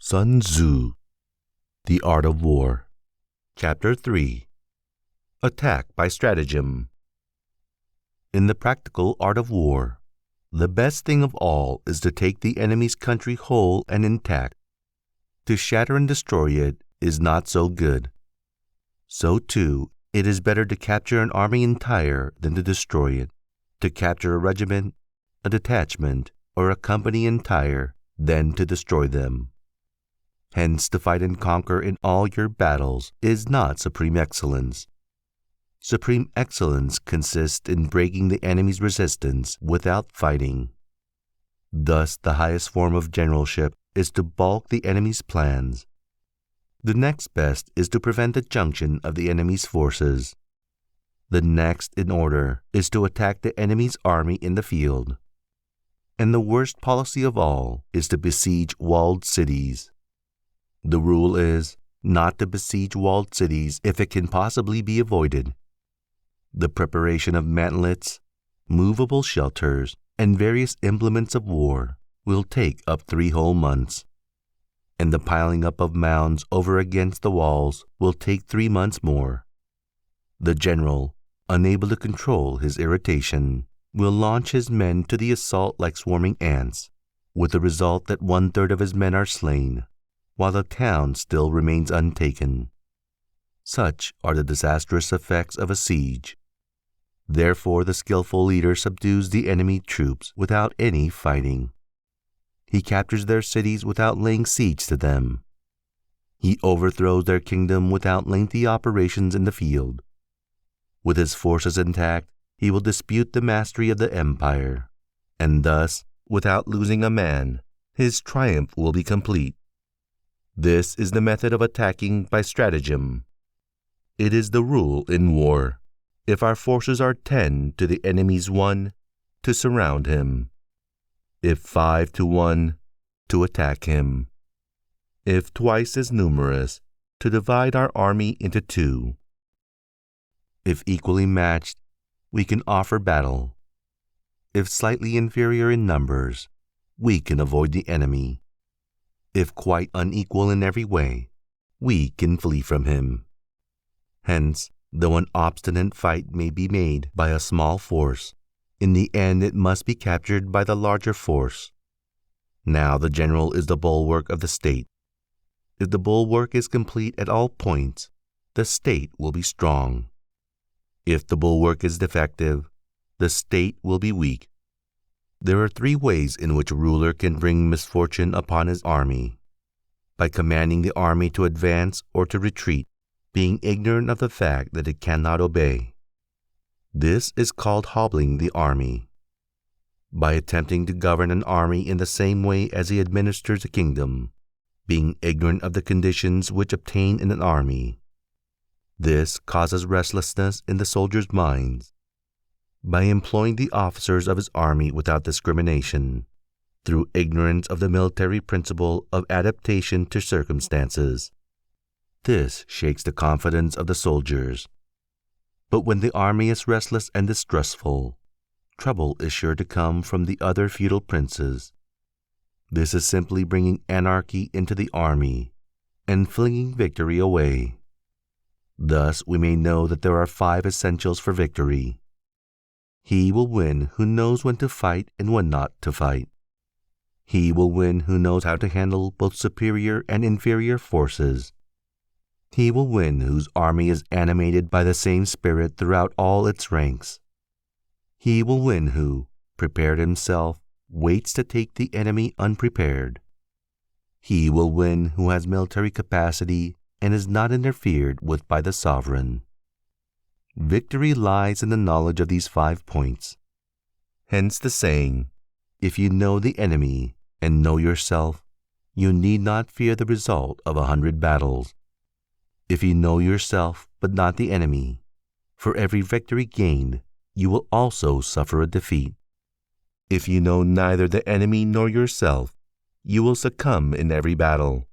Sun Tzu, The Art of War. Chapter 3. Attack by Stratagem. In the practical art of war, the best thing of all is to take the enemy's country whole and intact. To shatter and destroy it is not so good. So too, it is better to capture an army entire than to destroy it, to capture a regiment, a detachment, or a company entire than to destroy them. Hence, to fight and conquer in all your battles is not supreme excellence. Supreme excellence consists in breaking the enemy's resistance without fighting. Thus, the highest form of generalship is to balk the enemy's plans. The next best is to prevent the junction of the enemy's forces. The next in order is to attack the enemy's army in the field. And the worst policy of all is to besiege walled cities. The rule is not to besiege walled cities if it can possibly be avoided. The preparation of mantlets, movable shelters, and various implements of war will take up 3 whole months, and the piling up of mounds over against the walls will take 3 months more. The general, unable to control his irritation, will launch his men to the assault like swarming ants, with the result that 1/3 of his men are slain, while the town still remains untaken. Such are the disastrous effects of a siege. Therefore, the skillful leader subdues the enemy troops without any fighting. He captures their cities without laying siege to them. He overthrows their kingdom without lengthy operations in the field. With his forces intact, he will dispute the mastery of the empire, and thus, without losing a man, his triumph will be complete. This is the method of attacking by stratagem. It is the rule in war, if our forces are 10 to the enemy's 1, to surround him; if 5 to 1, to attack him; if twice as numerous, to divide our army into 2. If equally matched, we can offer battle. If slightly inferior in numbers, we can avoid the enemy. If quite unequal in every way, we can flee from him. Hence, though an obstinate fight may be made by a small force, in the end it must be captured by the larger force. Now the general is the bulwark of the state. If the bulwark is complete at all points, the state will be strong. If the bulwark is defective, the state will be weak. There are 3 ways in which a ruler can bring misfortune upon his army: by commanding the army to advance or to retreat, being ignorant of the fact that it cannot obey. This is called hobbling the army. By attempting to govern an army in the same way as he administers a kingdom, being ignorant of the conditions which obtain in an army. This causes restlessness in the soldiers' minds. By employing the officers of his army without discrimination, through ignorance of the military principle of adaptation to circumstances. This shakes the confidence of the soldiers. But when the army is restless and distrustful, trouble is sure to come from the other feudal princes. This is simply bringing anarchy into the army and flinging victory away. Thus we may know that there are 5 essentials for victory. He will win who knows when to fight and when not to fight. He will win who knows how to handle both superior and inferior forces. He will win whose army is animated by the same spirit throughout all its ranks. He will win who, prepared himself, waits to take the enemy unprepared. He will win who has military capacity and is not interfered with by the sovereign. Victory lies in the knowledge of these 5 points. Hence the saying, if you know the enemy and know yourself, you need not fear the result of 100 battles. If you know yourself but not the enemy, for every victory gained, you will also suffer a defeat. If you know neither the enemy nor yourself, you will succumb in every battle.